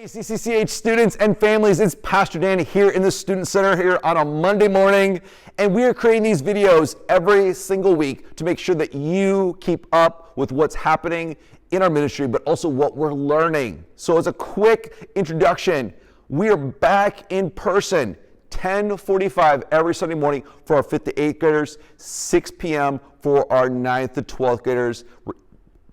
Hey CCCH students and families, it's Pastor Dan here in the Student Center here on a Monday morning, and we are creating these videos every single week to make sure that you keep up with what's happening in our ministry, but also what we're learning. So as a quick introduction, we are back in person, 10:45 every Sunday morning for our 5th to 8th graders, 6 p.m. for our 9th to 12th graders.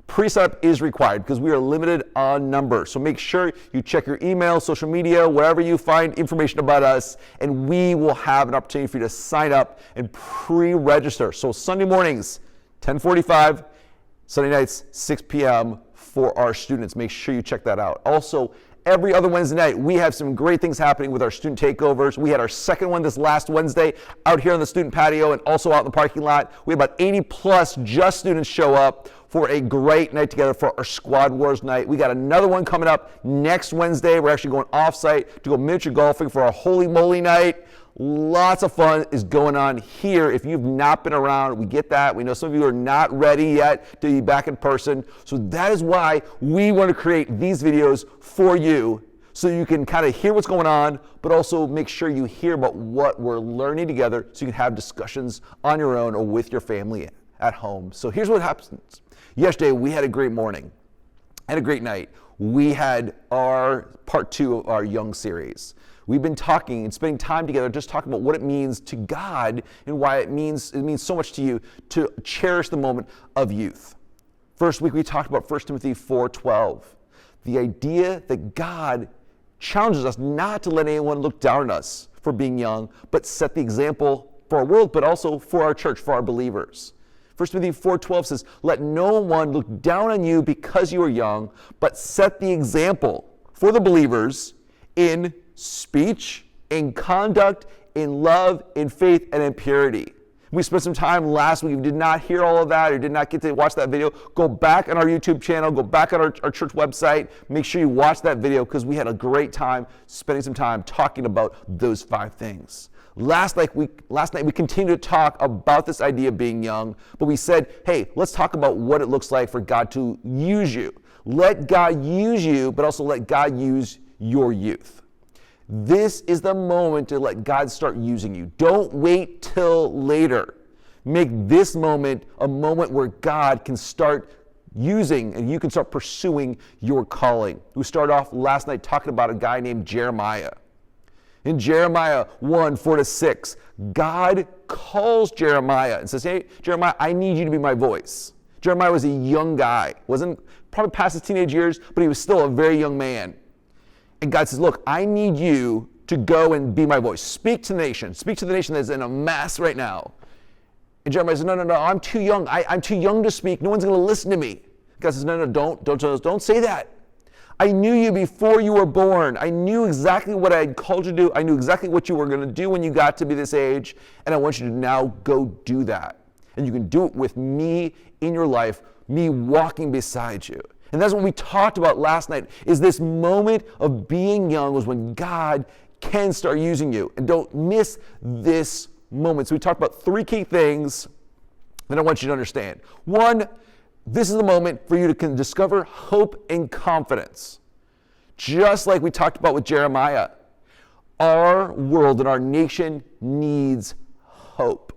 Pre-setup is required because we are limited on numbers. So make sure you check your email, social media, wherever you find information about us, and we will have an opportunity for you to sign up and pre-register. So Sunday mornings, 10:45, Sunday nights, 6 p.m. for our students. Make sure you check that out. Also, every other Wednesday night, we have some great things happening with our student takeovers. We had our second one this last Wednesday out here on the student patio and also out in the parking lot. We had about 80 plus just students show up for a great night together for our Squad Wars night. We got another one coming up next Wednesday. We're actually going off-site to go miniature golfing for our Holy Moly night. Lots of fun is going on here. If you've not been around, we get that. We know some of you are not ready yet to be back in person. So that is why we want to create these videos for you so you can kind of hear what's going on, but also make sure you hear about what we're learning together so you can have discussions on your own or with your family at home. So here's what happens. Yesterday, we had a great morning and a great night. We had our part 2 of our Young series. We've been talking and spending time together just talking about what it means to God and why it means so much to you to cherish the moment of youth. First week, we talked about 1 Timothy 4:12, the idea that God challenges us not to let anyone look down on us for being young, but set the example for our world, but also for our church, for our believers. 1 Timothy 4:12 says, let no one look down on you because you are young, but set the example for the believers in speech, in conduct, in love, in faith, and in purity. We spent some time last week. If you did not hear all of that or did not get to watch that video, go back on our YouTube channel, go back on our church website. Make sure you watch that video because we had a great time spending some time talking about those 5 things. Last night we continued to talk about this idea of being young, but we said, hey, let's talk about what it looks like for God to use you. Let God use you, but also let God use your youth. This is the moment to let God start using you. Don't wait till later. Make this moment a moment where God can start using and you can start pursuing your calling. We started off last night talking about a guy named Jeremiah. In Jeremiah 1:4-6, God calls Jeremiah and says, hey, Jeremiah, I need you to be my voice. Jeremiah was a young guy, wasn't probably past his teenage years, but he was still a very young man. And God says, look, I need you to go and be my voice. Speak to the nation. Speak to the nation that's in a mess right now. And Jeremiah says, no, I'm too young. I'm too young to speak. No one's going to listen to me. God says, no, don't say that. I knew you before you were born. I knew exactly what I had called you to do. I knew exactly what you were going to do when you got to be this age. And I want you to now go do that. And you can do it with me in your life, me walking beside you. And that's what we talked about last night, is this moment of being young was when God can start using you. And don't miss this moment. So we talked about 3 key things that I want you to understand. 1, this is the moment for you to discover hope and confidence. Just like we talked about with Jeremiah, our world and our nation needs hope.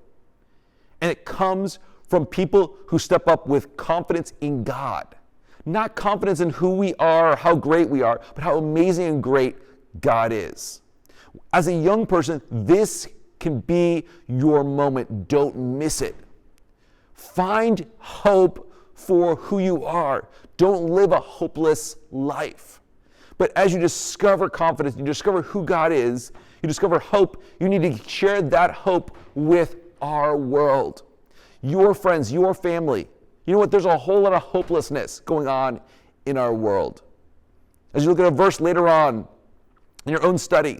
And it comes from people who step up with confidence in God. Not confidence in who we are or how great we are, but how amazing and great God is. As a young person, this can be your moment. Don't miss it. Find hope for who you are. Don't live a hopeless life. But as you discover confidence, you discover who God is, you discover hope, you need to share that hope with our world. Your friends, your family. You know what? There's a whole lot of hopelessness going on in our world. As you look at a verse later on in your own study,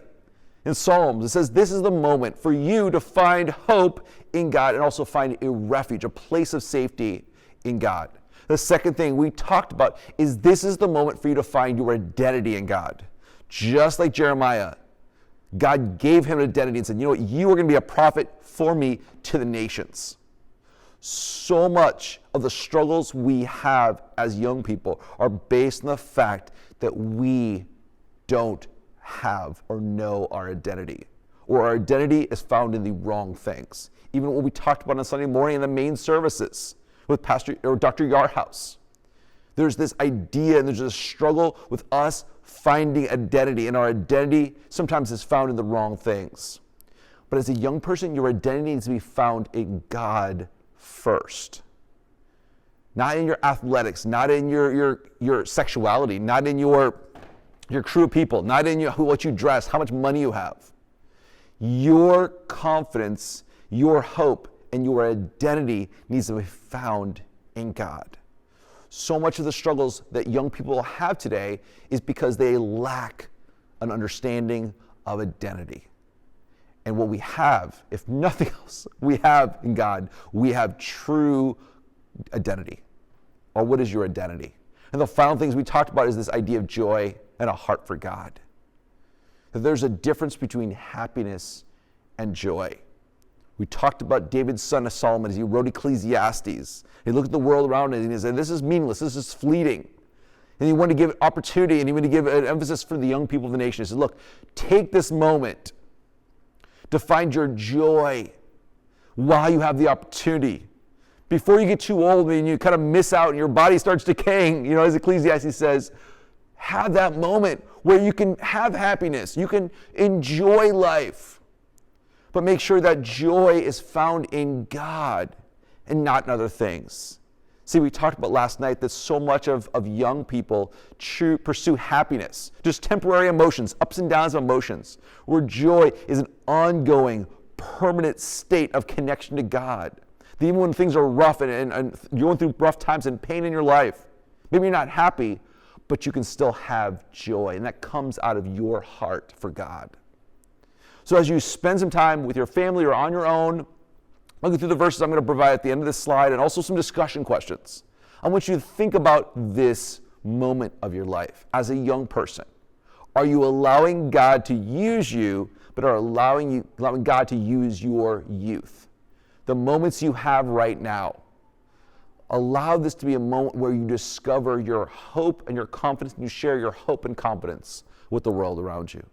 in Psalms, it says this is the moment for you to find hope in God and also find a refuge, a place of safety in God. The second thing we talked about is this is the moment for you to find your identity in God. Just like Jeremiah, God gave him an identity and said, you know what, you are going to be a prophet for me to the nations. So much of the struggles we have as young people are based on the fact that we don't have or know our identity, or our identity is found in the wrong things. Even what we talked about on Sunday morning in the main services with Pastor or Dr. Yarhouse. There's this idea and there's a struggle with us finding identity, and our identity sometimes is found in the wrong things. But as a young person, your identity needs to be found in God first. Not in your athletics, not in your sexuality, not in your crew of people, not in what you dress, how much money you have. Your confidence, your hope, and your identity needs to be found in God. So much of the struggles that young people have today is because they lack an understanding of identity. And what we have, if nothing else, we have in God, we have true identity. Or what is your identity? And the final things we talked about is this idea of joy and a heart for God. That there's a difference between happiness and joy. We talked about David's son Solomon as he wrote Ecclesiastes. He looked at the world around him and he said, this is meaningless, this is fleeting. And he wanted to give opportunity and he wanted to give an emphasis for the young people of the nation. He said, look, take this moment to find your joy while you have the opportunity. Before you get too old and you kind of miss out and your body starts decaying, as Ecclesiastes says, have that moment where you can have happiness, you can enjoy life, but make sure that joy is found in God and not in other things. See, we talked about last night that so much of young people pursue happiness, just temporary emotions, ups and downs of emotions, where joy is an ongoing, permanent state of connection to God. That even when things are rough and you're going through rough times and pain in your life, maybe you're not happy, but you can still have joy, and that comes out of your heart for God. So as you spend some time with your family or on your own, looking through the verses I'm going to provide at the end of this slide and also some discussion questions, I want you to think about this moment of your life as a young person. Are you allowing God to use you, but are allowing God to use your youth? The moments you have right now. Allow this to be a moment where you discover your hope and your confidence, and you share your hope and confidence with the world around you.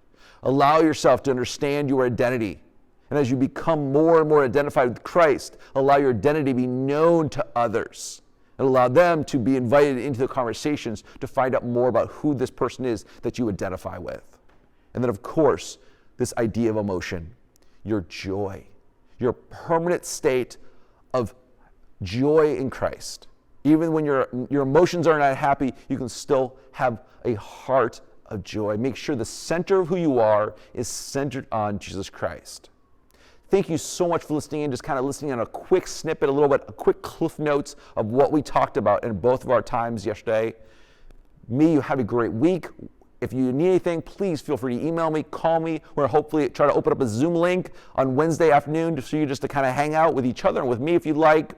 Allow yourself to understand your identity. And as you become more and more identified with Christ, allow your identity to be known to others. And allow them to be invited into the conversations to find out more about who this person is that you identify with. And then, of course, this idea of emotion, your joy, your permanent state of joy in Christ. Even when your emotions are not happy, you can still have a heart of joy. Make sure the center of who you are is centered on Jesus Christ. Thank you so much for listening in, just kind of listening on a quick snippet, a quick cliff notes of what we talked about in both of our times yesterday. May you have a great week. If you need anything, please feel free to email me, call me. We're hopefully try to open up a Zoom link on Wednesday afternoon for you just to kind of hang out with each other and with me if you'd like.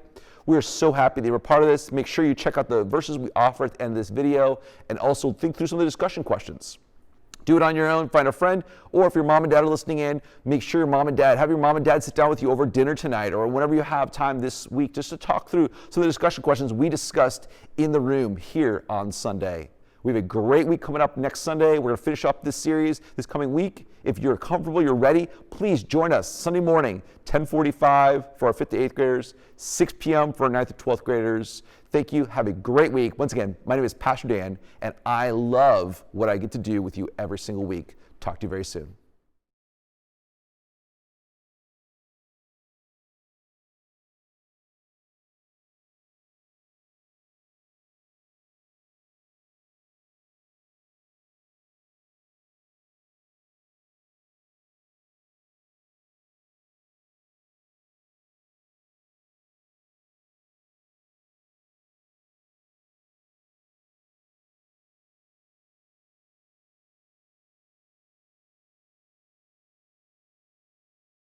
We're so happy they were part of this. Make sure you check out the verses we offer at the end of this video and also think through some of the discussion questions. Do it on your own, find a friend, or if your mom and dad are listening in, make sure have your mom and dad sit down with you over dinner tonight or whenever you have time this week just to talk through some of the discussion questions we discussed in the room here on Sunday. We have a great week coming up next Sunday. We're going to finish up this series this coming week. If you're comfortable, you're ready, please join us Sunday morning, 10:45 for our 5th to 8th graders, 6 p.m. for our 9th to 12th graders. Thank you. Have a great week. Once again, my name is Pastor Dan, and I love what I get to do with you every single week. Talk to you very soon.